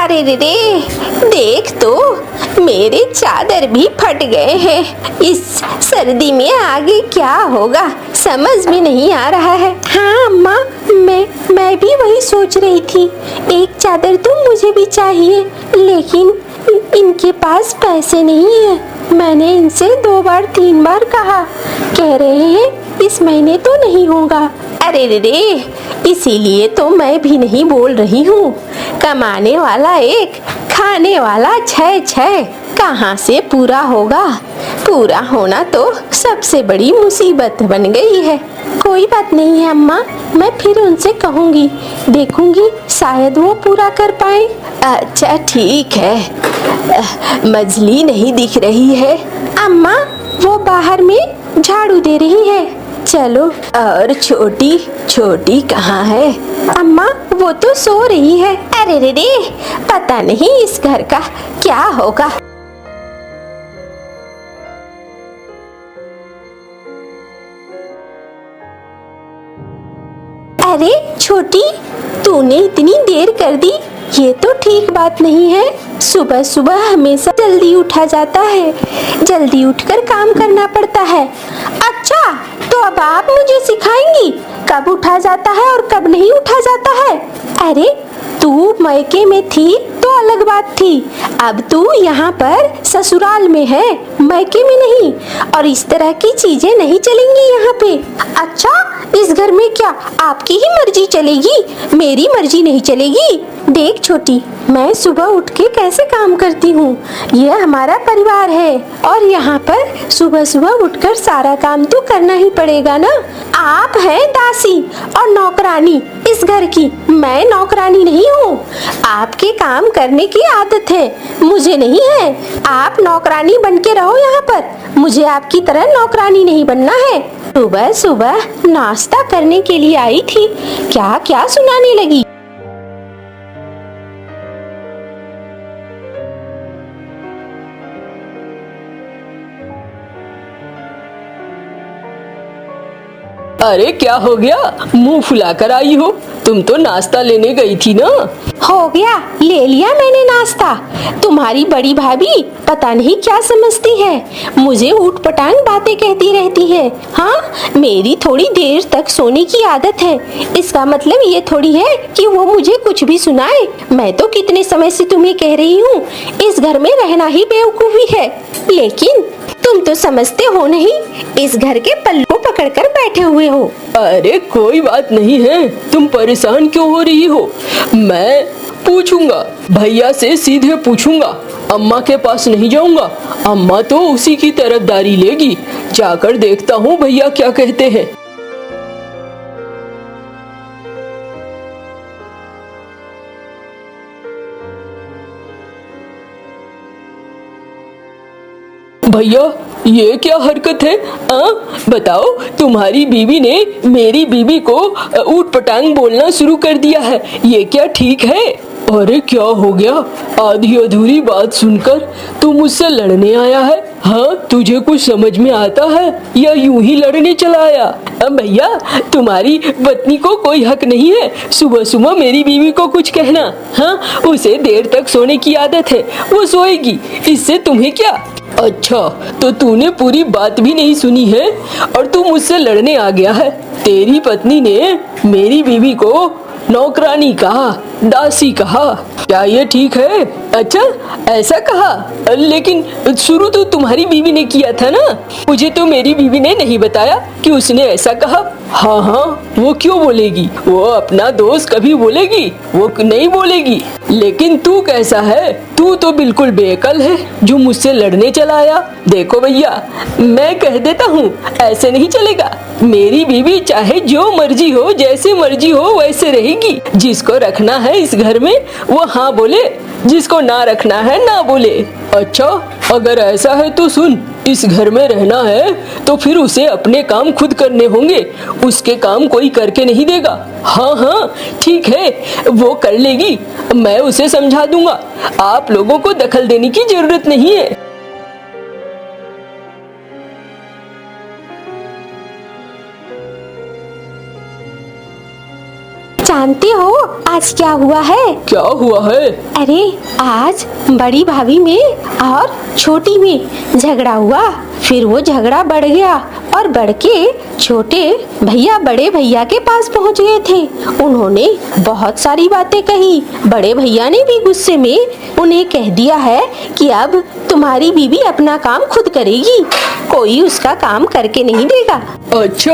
अरे रे रे, देख तो मेरे चादर भी फट गए हैं। इस सर्दी में आगे क्या होगा समझ में नहीं आ रहा है। हाँ अम्मा, मैं भी वही सोच रही थी। एक चादर तो मुझे भी चाहिए, लेकिन इनके पास पैसे नहीं है। मैंने इनसे 2 बार 3 बार कहा, कह रहे हैं इस महीने तो नहीं होगा। अरे रे रे, इसीलिए तो मैं भी नहीं बोल रही हूँ। कमाने वाला एक, खाने वाला 6 कहाँ से पूरा होगा। पूरा होना तो सबसे बड़ी मुसीबत बन गई है। कोई बात नहीं है अम्मा, मैं फिर उनसे कहूँगी, देखूँगी शायद वो पूरा कर पाए। अच्छा ठीक है, मजली नहीं दिख रही है। अम्मा वो बाहर में झाड़ू दे रही है। चलो, और छोटी छोटी कहाँ है? अम्मा वो तो सो रही है। अरे रे रे, पता नहीं इस घर का क्या होगा। अरे छोटी, तूने इतनी देर कर दी, ये तो ठीक बात नहीं है। सुबह सुबह हमेशा जल्दी उठा जाता है, जल्दी उठकर काम करना पड़ता है। अच्छा, तो अब आप मुझे सिखाएंगी कब उठा जाता है और कब नहीं उठा जाता है। अरे तू मायके में थी तो अलग बात थी, अब तू यहाँ पर ससुराल में है, मायके में नहीं। और इस तरह की चीजें नहीं चलेंगी यहाँ पे। अच्छा, इस घर में क्या आपकी ही मर्जी चलेगी, मेरी मर्जी नहीं चलेगी? देख छोटी, मैं सुबह उठ के कैसे काम करती हूँ, यह हमारा परिवार है और यहाँ पर सुबह सुबह उठकर सारा काम तो करना ही पड़ेगा ना। आप हैं दासी और नौकरानी इस घर की, मैं नौकरानी नहीं हूँ। आपके काम करने की आदत है, मुझे नहीं है। आप नौकरानी बन के रहो यहाँ पर, मुझे आपकी तरह नौकरानी नहीं बनना है। सुबह सुबह नाश्ता करने के लिए आई थी, क्या क्या सुनाने लगी। अरे क्या हो गया, मुंह फुलाकर आई हो? तुम तो नाश्ता लेने गई थी ना। हो गया, ले लिया मैंने नाश्ता। तुम्हारी बड़ी भाभी पता नहीं क्या समझती है, मुझे ऊट पटांग बातें कहती रहती है। हाँ, मेरी थोड़ी देर तक सोने की आदत है, इसका मतलब ये थोड़ी है कि वो मुझे कुछ भी सुनाए। मैं तो कितने समय से तुम्हें कह रही हूँ, इस घर में रहना ही बेवकूफी है, लेकिन तुम तो समझते हो नहीं, इस घर के पल्ले को पकड़कर बैठे हुए हो। अरे कोई बात नहीं है, तुम परेशान क्यों हो रही हो? मैं पूछूंगा, भैया से सीधे पूछूंगा, अम्मा के पास नहीं जाऊंगा। अम्मा तो उसी की तरफदारी लेगी। जाकर देखता हूँ भैया क्या कहते हैं। भैया ये क्या हरकत है? बताओ, तुम्हारी बीवी ने मेरी बीवी को ऊट पटांग बोलना शुरू कर दिया है, ये क्या ठीक है? अरे क्या हो गया, आधी अधूरी बात सुनकर तू मुझसे लड़ने आया है? हाँ, तुझे कुछ समझ में आता है या यूं ही लड़ने चला आया? भैया, तुम्हारी पत्नी को कोई हक नहीं है सुबह सुबह मेरी बीवी को कुछ कहना। हाँ, उसे देर तक सोने की आदत है, वो सोएगी, इससे तुम्हें क्या? अच्छा, तो तूने पूरी बात भी नहीं सुनी है और तू मुझसे लड़ने आ गया है। तेरी पत्नी ने मेरी बीवी को नौकरानी कहा, दासी कहा, क्या ये ठीक है? अच्छा, ऐसा कहा, लेकिन शुरू तो तुम्हारी बीवी ने किया था ना। मुझे तो मेरी बीवी ने नहीं बताया कि उसने ऐसा कहा। हाँ हाँ, वो क्यों बोलेगी, वो अपना दोस्त कभी बोलेगी, वो नहीं बोलेगी। लेकिन तू कैसा है, तू तो बिल्कुल बेअकल है जो मुझसे लड़ने चला आया। देखो भैया, मैं कह देता हूँ, ऐसे नहीं चलेगा। मेरी बीवी चाहे जो मर्जी हो, जैसे मर्जी हो वैसे रहेगी। जिसको रखना है इस घर में वो हाँ बोले, जिसको ना रखना है ना बोले। अच्छा, अगर ऐसा है तो सुन, इस घर में रहना है तो फिर उसे अपने काम खुद करने होंगे, उसके काम कोई करके नहीं देगा। हाँ हाँ ठीक है, वो कर लेगी, मैं उसे समझा दूंगा। आप लोगों को दखल देने की जरूरत नहीं है। जानते हो आज क्या हुआ है? क्या हुआ है? अरे आज बड़ी भाभी में और छोटी में झगड़ा हुआ। फिर वो झगड़ा बढ़ गया और बढ़ के छोटे भैया बड़े भैया के पास पहुंच गए थे। उन्होंने बहुत सारी बातें कही। बड़े भैया ने भी गुस्से में उन्हें कह दिया है कि अब तुम्हारी बीवी अपना काम खुद करेगी, कोई उसका काम करके नहीं देगा। अच्छा,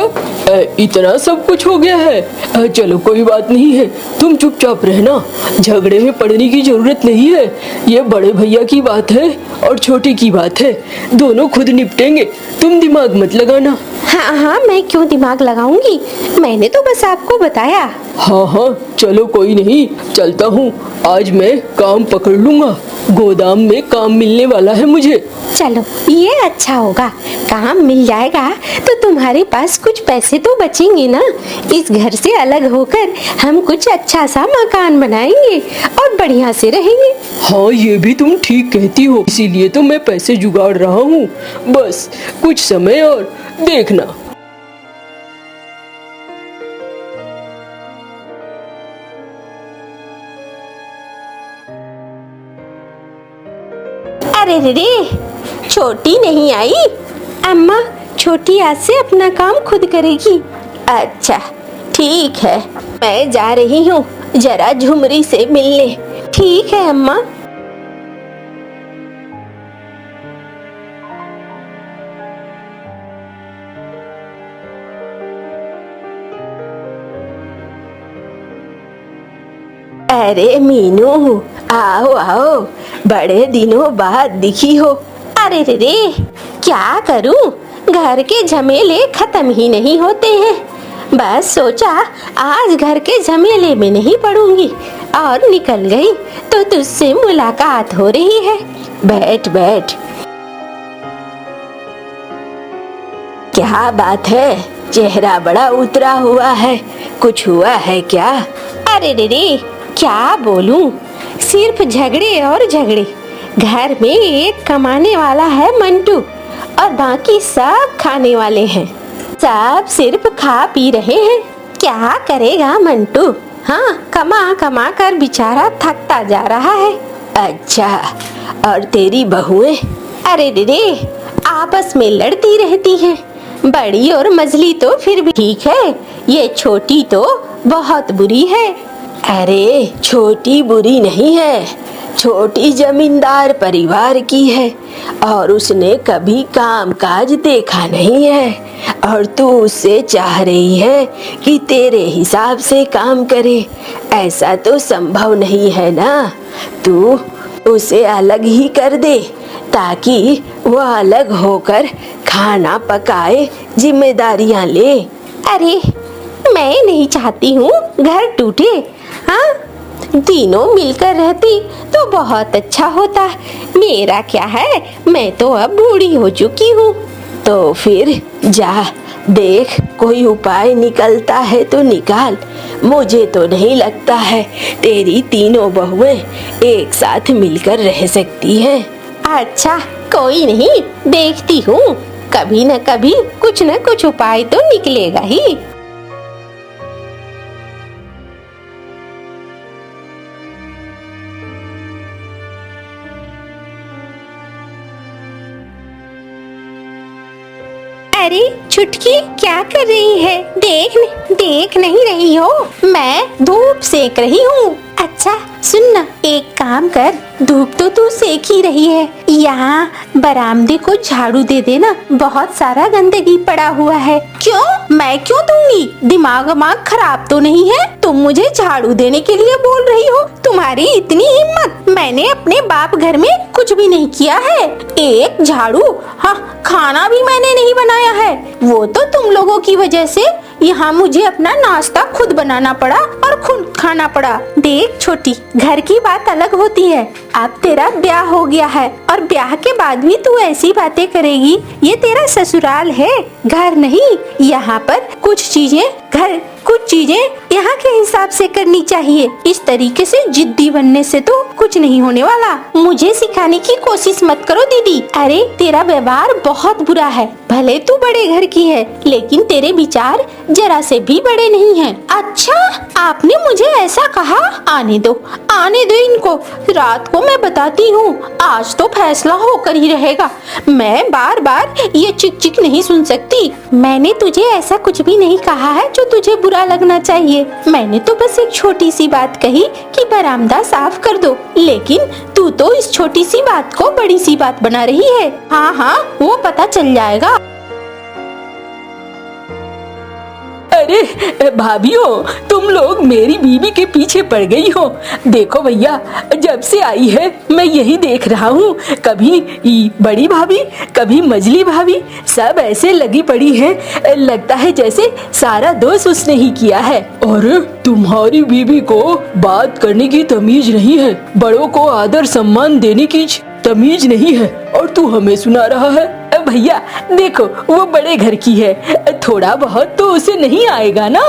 इतना सब कुछ हो गया है। चलो कोई बात नहीं है, तुम चुपचाप रहना, झगड़े में पड़ने की जरूरत नहीं है। ये बड़े भैया की बात है और छोटे की बात है, दोनों खुद निपटेंगे, तुम दिमाग मत लगाना। हाँ हाँ, मैं क्यों दिमाग लगाऊंगी, मैंने तो बस आपको बताया। हाँ हाँ, चलो कोई नहीं, चलता हूँ। आज मैं काम पकड़ लूंगा, गोदाम में काम मिलने वाला है मुझे। चलो ये अच्छा होगा, काम मिल जाएगा तो तुम्हारे पास कुछ पैसे तो बचेंगे ना। इस घर से अलग होकर हम कुछ अच्छा सा मकान बनाएंगे और बढ़िया से रहेंगे। हाँ, ये भी तुम ठीक कहती हो, इसीलिए तो मैं पैसे जुगाड़ रहा हूँ। बस कुछ समय और देखना। अरे रे, छोटी नहीं आई। अम्मा, छोटी आज से अपना काम खुद करेगी। अच्छा ठीक है, मैं जा रही हूँ जरा झुमरी से मिलने। ठीक है अम्मा। अरे मीनू, आओ आओ, बड़े दिनों बाद दिखी हो। अरे रे, क्या करूं, घर के झमेले खत्म ही नहीं होते हैं। बस सोचा आज घर के झमेले में नहीं पड़ूंगी और निकल गई तो तुझसे मुलाकात हो रही है। बैठ बैठ। क्या बात है, चेहरा बड़ा उतरा हुआ है, कुछ हुआ है क्या? अरे रे, क्या बोलूं, सिर्फ झगड़े और झगड़े। घर में एक कमाने वाला है मंटू और बाकी सब खाने वाले हैं। सब सिर्फ खा पी रहे हैं। क्या करेगा मंटू? हाँ, कमा कमा कर बेचारा थकता जा रहा है। अच्छा, और तेरी बहुएं? अरे रे, आपस में लड़ती रहती हैं। बड़ी और मझली तो फिर भी ठीक है, ये छोटी तो बहुत बुरी है। अरे छोटी बुरी नहीं है, छोटी जमींदार परिवार की है और उसने कभी काम काज देखा नहीं है और तू उससे चाह रही है कि तेरे हिसाब से काम करे। ऐसा तो संभव नहीं है ना। तू उसे अलग ही कर दे ताकि वह अलग होकर खाना पकाए, जिम्मेदारियां ले। अरे मैं नहीं चाहती हूँ घर टूटे। हाँ, तीनों मिलकर रहती तो बहुत अच्छा होता। मेरा क्या है, मैं तो अब बूढ़ी हो चुकी हूँ। तो फिर जा देख, कोई उपाय निकलता है तो निकाल। मुझे तो नहीं लगता है तेरी तीनों बहुएं एक साथ मिलकर रह सकती हैं। अच्छा कोई नहीं, देखती हूँ, कभी न कभी कुछ न कुछ उपाय तो निकलेगा ही। अरे छुटकी, क्या कर रही है? देख नहीं रही हो, मैं धूप सेक रही हूँ। अच्छा सुन ना, एक काम कर, धूप तो तू सेक ही रही है, यहाँ बरामदे को झाड़ू दे देना, बहुत सारा गंदगी पड़ा हुआ है। क्यों? मैं क्यों दूंगी? दिमाग खराब तो नहीं है? तुम मुझे झाड़ू देने के लिए बोल रही हो? तुम्हारी इतनी हिम्मत? मैंने अपने बाप घर में कुछ भी नहीं किया है। एक झाड़ू, हाँ, खाना भी मैंने नहीं बनाया है। वो तो तुम लोगों की वजह से यहाँ मुझे अपना नाश्ता खुद बनाना पड़ा और खुद खाना पड़ा। देख छोटी, घर की बात अलग होती है। अब तेरा ब्याह हो गया है और ब्याह के बाद भी तू ऐसी बातें करेगी? ये तेरा ससुराल है, घर नहीं। यहाँ पर कुछ चीजें यहाँ के हिसाब से करनी चाहिए। इस तरीके से जिद्दी बनने से तो कुछ नहीं होने वाला। मुझे सिखाने की कोशिश मत करो दीदी। अरे तेरा व्यवहार बहुत बुरा है। भले तू बड़े घर की है, लेकिन तेरे विचार जरा से भी बड़े नहीं हैं। अच्छा, आपने मुझे ऐसा कहा? आने दो इनको। रात को मैं बताती हूँ। आज तो फैसला होकर ही रहेगा। मैं बार बार ये चिक चिक नहीं सुन सकती। मैंने तुझे ऐसा कुछ भी नहीं कहा है जो तुझे बुरा लगना चाहिए। मैंने तो बस एक छोटी सी बात कही कि बरामदा साफ कर दो, लेकिन तू तो इस छोटी सी बात को बड़ी सी बात बना रही है। हाँ, वो पता चल जाएगा। अरे भाभीओ, तुम लोग मेरी बीवी के पीछे पड़ गई हो। देखो भैया, जब से आई है मैं यही देख रहा हूँ। कभी बड़ी भाभी, कभी मझली भाभी, सब ऐसे लगी पड़ी है, लगता है जैसे सारा दोष उसने ही किया है। और तुम्हारी बीवी को बात करने की तमीज नहीं है, बड़ों को आदर सम्मान देने की तमीज नहीं है, और तू हमें सुना रहा है। भैया देखो, वो बड़े घर की है, थोड़ा बहुत तो उसे नहीं आएगा ना।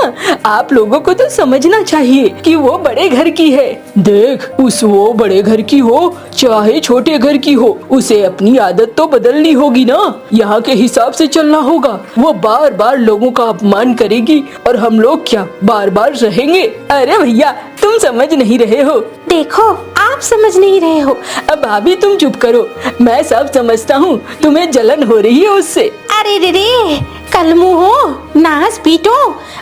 आप लोगों को तो समझना चाहिए कि वो बड़े घर की है। देख, वो बड़े घर की हो चाहे छोटे घर की हो, उसे अपनी आदत तो बदलनी होगी ना। यहाँ के हिसाब से चलना होगा। वो बार बार लोगों का अपमान करेगी और हम लोग क्या बार बार रहेंगे? अरे भैया, तुम समझ नहीं रहे हो। देखो, आप समझ नहीं रहे हो। अब भाभी तुम चुप करो, मैं सब समझता हूँ। तुम्हें जलन हो रही है उससे। अरे रे, कलमुहो, नास पीटो,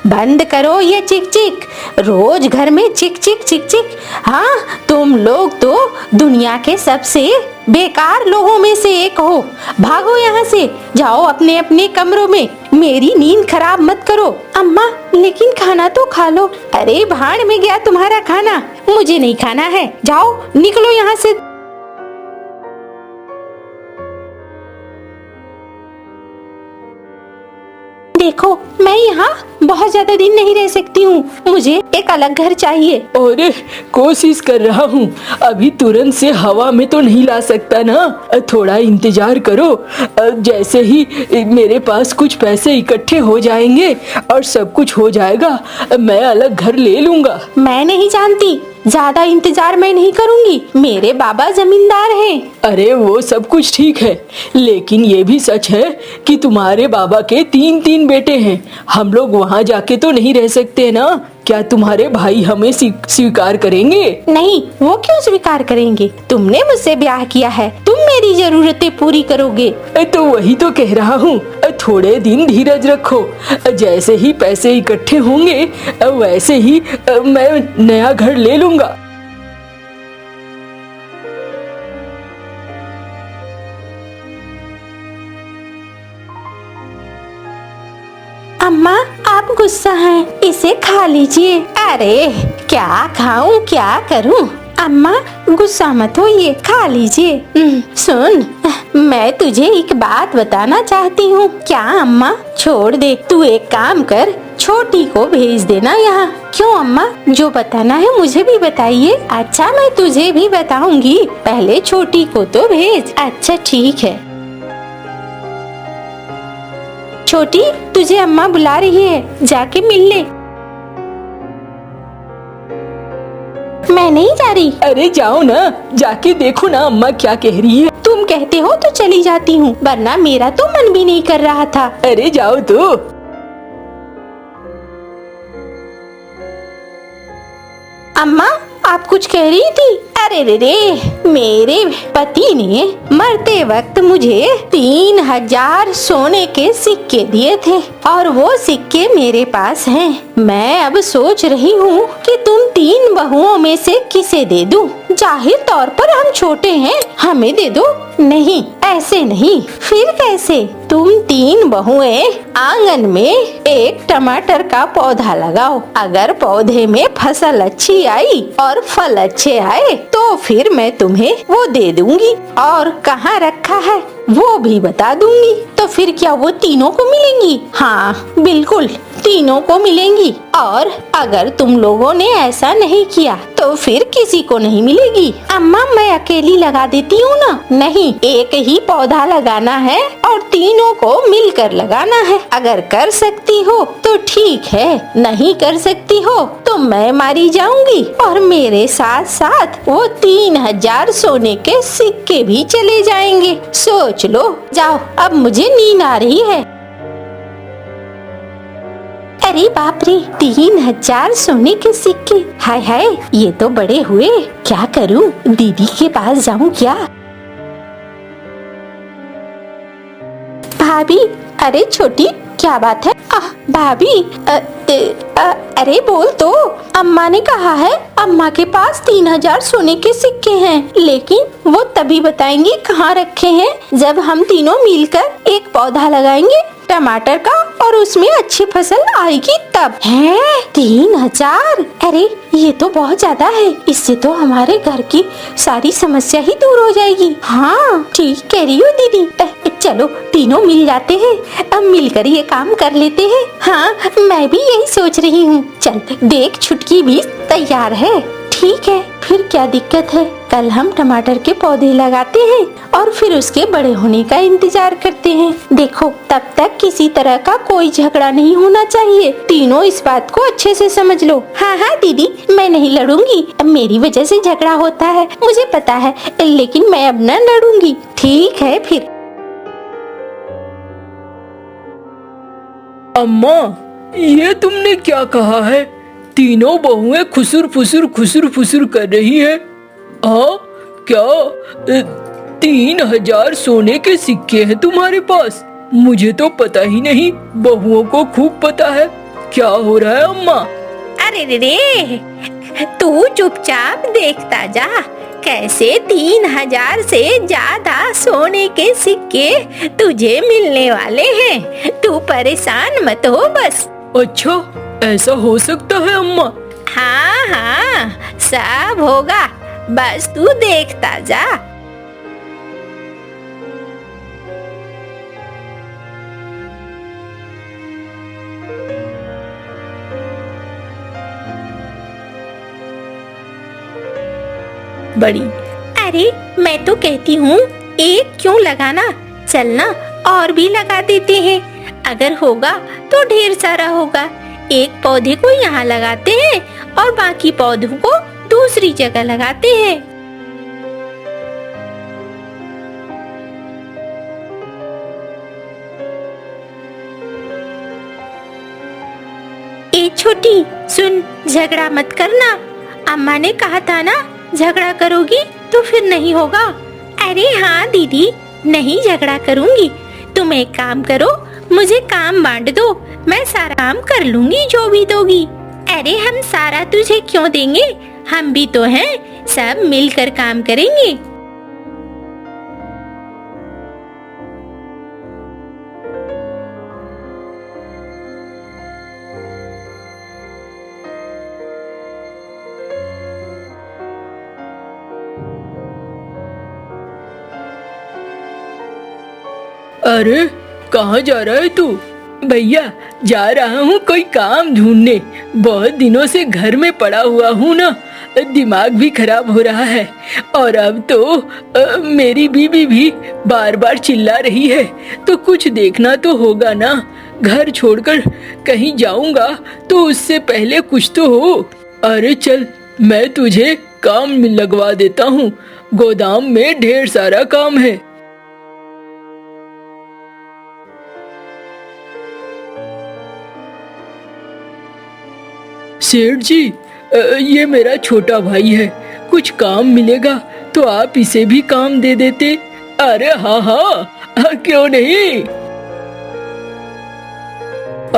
बंद करो ये चिक चिक। रोज घर में चिक चिक चिक चिक। हाँ, तुम लोग तो दुनिया के सबसे बेकार लोगों में से एक हो। भागो यहाँ से, जाओ अपने अपने कमरों में। मेरी नींद खराब मत करो। अम्मा, लेकिन खाना तो खा लो। अरे भाड़ में गया तुम्हारा खाना, मुझे नहीं खाना है। जाओ, निकलो यहाँ से। देखो, मैं यहाँ बहुत ज्यादा दिन नहीं रह सकती हूँ। मुझे एक अलग घर चाहिए। अरे कोशिश कर रहा हूँ, अभी तुरंत से हवा में तो नहीं ला सकता ना। थोड़ा इंतजार करो। जैसे ही मेरे पास कुछ पैसे इकट्ठे हो जाएंगे और सब कुछ हो जाएगा, मैं अलग घर ले लूँगा। मैं नहीं जानती, ज्यादा इंतजार मैं नहीं करूंगी। मेरे बाबा जमींदार हैं। अरे वो सब कुछ ठीक है, लेकिन ये भी सच है कि तुम्हारे बाबा के 3 बेटे हैं। हम लोग वहाँ जाके तो नहीं रह सकते ना। क्या तुम्हारे भाई हमें स्वीकार करेंगे? नहीं, वो क्यों स्वीकार करेंगे? तुमने मुझसे ब्याह किया है, तुम मेरी जरूरतें पूरी करोगे। तो वही तो कह रहा हूँ, थोड़े दिन धीरज रखो। जैसे ही पैसे इकट्ठे होंगे, वैसे ही मैं नया घर ले लूँगा। अम्मा, आप गुस्सा हैं, इसे खा लीजिए। अरे क्या खाऊं, क्या करूं? अम्मा गुस्सा मत होइए, खा लीजिए। सुन, मैं तुझे एक बात बताना चाहती हूँ। क्या अम्मा? छोड़ दे, तू एक काम कर, छोटी को भेज देना यहाँ। क्यों अम्मा? जो बताना है मुझे भी बताइए। अच्छा, मैं तुझे भी बताऊंगी, पहले छोटी को तो भेज। अच्छा ठीक है। छोटी, तुझे अम्मा बुला रही है, जाके मिल ले। मैं नहीं जा रही। अरे जाओ ना, जाके देखो ना अम्मा क्या कह रही है। तुम कहते हो तो चली जाती हूँ, वरना मेरा तो मन भी नहीं कर रहा था। अरे जाओ तो। अम्मा, आप कुछ कह रही थी? अरे रे, मेरे पति ने मरते वक्त मुझे 3000 सोने के सिक्के दिए थे और वो सिक्के मेरे पास हैं। मैं अब सोच रही हूँ कि तुम 3 बहुओं में से किसे दे दूँ। जाहिर तौर पर हम छोटे हैं, हमें दे दो। नहीं, ऐसे नहीं। फिर कैसे? तुम 3 बहुएं आंगन में एक टमाटर का पौधा लगाओ। अगर पौधे में फसल अच्छी आई और फल अच्छे आए तो फिर मैं तुम्हें वो दे दूंगी, और कहाँ रखा है वो भी बता दूंगी। तो तो फिर क्या वो तीनों को मिलेंगी? हाँ बिल्कुल, तीनों को मिलेंगी। और अगर तुम लोगों ने ऐसा नहीं किया तो फिर किसी को नहीं मिलेगी। अम्मा मैं अकेली लगा देती हूँ ना। नहीं, एक ही पौधा लगाना है और तीनों को मिलकर लगाना है। अगर कर सकती हो तो ठीक है, नहीं कर सकती हो तो मैं मारी जाऊंगी और मेरे साथ साथ वो 3000 सोने के सिक्के भी चले जाएंगे। सोच लो। जाओ, अब मुझे नींद आ रही है। अरे बाप रे, 3000 सोने के सिक्के! हाय हाय, ये तो बड़े हुए। क्या करूं? दीदी के पास जाऊं क्या? भाभी, अरे छोटी, क्या बात है? भाभी, अरे बोल तो। अम्मा ने कहा है अम्मा के पास 3000 सोने के सिक्के हैं, लेकिन वो तभी बताएंगी कहाँ रखे हैं जब हम तीनों मिलकर एक पौधा लगाएंगे टमाटर का और उसमें अच्छी फसल आएगी तब। है 3000? अरे ये तो बहुत ज्यादा है। इससे तो हमारे घर की सारी समस्या ही दूर हो जाएगी। हाँ ठीक कह रही हो दीदी। चलो तीनों मिल जाते हैं, अब मिलकर ये काम कर लेते हैं। हाँ मैं भी यही सोच रही हूँ। चल देख, छुटकी भी तैयार है। ठीक है, फिर क्या दिक्कत है? कल हम टमाटर के पौधे लगाते हैं और फिर उसके बड़े होने का इंतजार करते हैं। देखो, तब तक किसी तरह का कोई झगड़ा नहीं होना चाहिए। तीनों इस बात को अच्छे से समझ लो। हाँ हाँ दीदी, मैं नहीं लड़ूंगी। मेरी वजह से झगड़ा होता है मुझे पता है, लेकिन मैं अब न लड़ूंगी। ठीक है फिर। अम्मा, ये तुमने क्या कहा है? तीनों बहुएं खुसुर फुसुर कर रही है। हाँ क्या 3000 सोने के सिक्के हैं तुम्हारे पास? मुझे तो पता ही नहीं। बहुओं को खूब पता है। क्या हो रहा है अम्मा? अरे रे, तू चुपचाप देखता जा कैसे 3000 से ज्यादा सोने के सिक्के तुझे मिलने वाले हैं। तू परेशान मत हो बस। अच्छा, ऐसा हो सकता है अम्मा? हाँ हाँ, सब होगा, बस तू देखता जा। बड़ी, अरे मैं तो कहती हूँ एक क्यों लगाना, चलना और भी लगा देते हैं। अगर होगा तो ढेर सारा होगा। एक पौधे को यहाँ लगाते हैं और बाकी पौधों को दूसरी जगह लगाते हैं। ए छोटी सुन, झगड़ा मत करना। अम्मा ने कहा था ना, झगड़ा करोगी तो फिर नहीं होगा। अरे हाँ दीदी, नहीं झगड़ा करूँगी। तुम एक काम करो, मुझे काम बांट दो, मैं सारा काम कर लूँगी जो भी दोगी। अरे हम सारा तुझे क्यों देंगे, हम भी तो हैं, सब मिलकर काम करेंगे। अरे कहाँ जा रहा है तू? भैया, जा रहा हूँ कोई काम ढूंढने। बहुत दिनों से घर में पड़ा हुआ हूँ ना, दिमाग भी खराब हो रहा है। और अब तो मेरी बीवी भी बार बार चिल्ला रही है, तो कुछ देखना तो होगा ना। घर छोड़कर कहीं जाऊंगा तो उससे पहले कुछ तो हो। अरे चल, मैं तुझे काम में लगवा देता हूँ। गोदाम में ढेर सारा काम है। सेठ जी, ये मेरा छोटा भाई है, कुछ काम मिलेगा तो आप इसे भी काम दे देते। अरे हाँ हाँ, क्यों नहीं।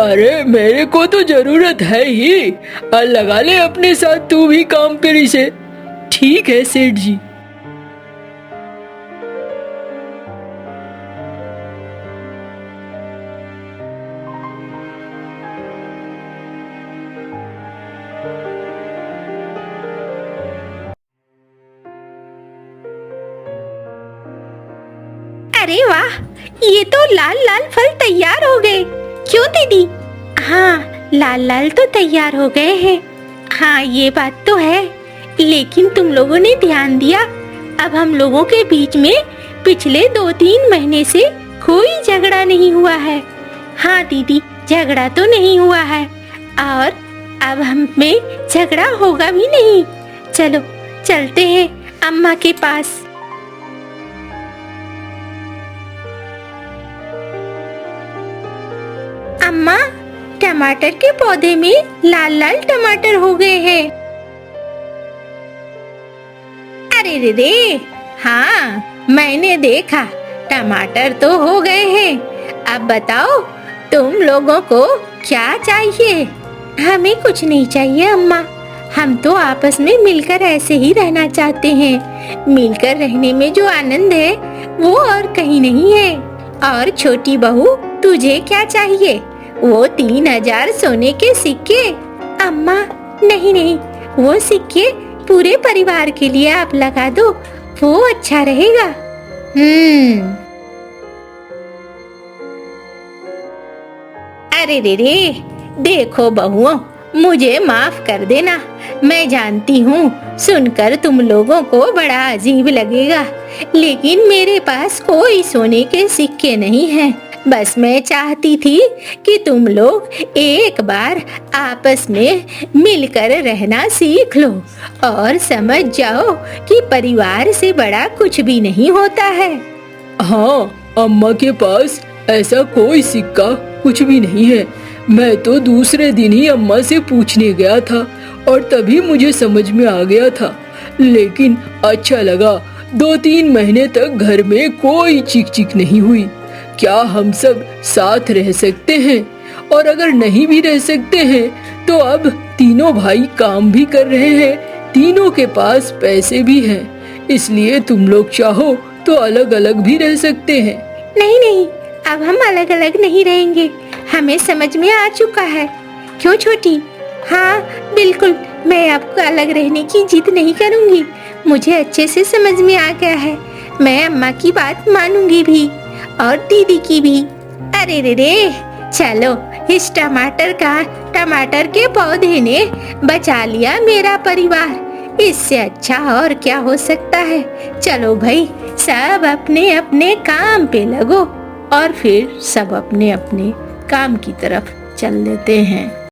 अरे मेरे को तो जरूरत है ही, लगा ले अपने साथ तू भी काम पर इसे। ठीक है सेठ जी। अरे वाह, ये तो लाल लाल फल तैयार हो गए। क्यों दीदी? हाँ, लाल लाल तो तैयार हो गए हैं। हाँ, ये बात तो है, लेकिन तुम लोगों ने ध्यान दिया, अब हम लोगों के बीच में पिछले 2-3 महीने से कोई झगड़ा नहीं हुआ है। हाँ दीदी, झगड़ा तो नहीं हुआ है और अब हम में झगड़ा होगा भी नहीं। चलो चलते हैं अम्मा के पास। अम्मा, टमाटर के पौधे में लाल लाल टमाटर हो गए हैं। अरे रे रे, हाँ मैंने देखा, टमाटर तो हो गए हैं। अब बताओ तुम लोगों को क्या चाहिए? हमें कुछ नहीं चाहिए अम्मा, हम तो आपस में मिलकर ऐसे ही रहना चाहते हैं। मिलकर रहने में जो आनंद है वो और कहीं नहीं है। और छोटी बहू, तुझे क्या चाहिए? वो 3000 सोने के सिक्के? अम्मा नहीं नहीं, वो सिक्के पूरे परिवार के लिए आप लगा दो, वो अच्छा रहेगा। अरे रे रे, देखो बहुओं, मुझे माफ कर देना। मैं जानती हूँ सुनकर तुम लोगों को बड़ा अजीब लगेगा, लेकिन मेरे पास कोई सोने के सिक्के नहीं हैं। बस मैं चाहती थी कि तुम लोग एक बार आपस में मिलकर रहना सीख लो और समझ जाओ कि परिवार से बड़ा कुछ भी नहीं होता है। हाँ, अम्मा के पास ऐसा कोई सिक्का कुछ भी नहीं है। मैं तो दूसरे दिन ही अम्मा से पूछने गया था और तभी मुझे समझ में आ गया था। लेकिन अच्छा लगा, 2-3 महीने तक घर में कोई चिक चिक नहीं हुई। क्या हम सब साथ रह सकते हैं? और अगर नहीं भी रह सकते हैं तो अब तीनों भाई काम भी कर रहे हैं, तीनों के पास पैसे भी हैं, इसलिए तुम लोग चाहो तो अलग अलग भी रह सकते हैं। नहीं नहीं, अब हम अलग अलग नहीं रहेंगे, हमें समझ में आ चुका है। क्यों छोटी? हाँ बिल्कुल, मैं आपको अलग रहने की जिद नहीं करूँगी, मुझे अच्छे से समझ में आ गया है। मैं अम्मा की बात मानूंगी भी और दीदी की भी। अरे रे रे, चलो, इस टमाटर के पौधे ने बचा लिया मेरा परिवार। इससे अच्छा और क्या हो सकता है। चलो भाई, सब अपने अपने काम पे लगो। और फिर सब अपने अपने काम की तरफ चल देते हैं।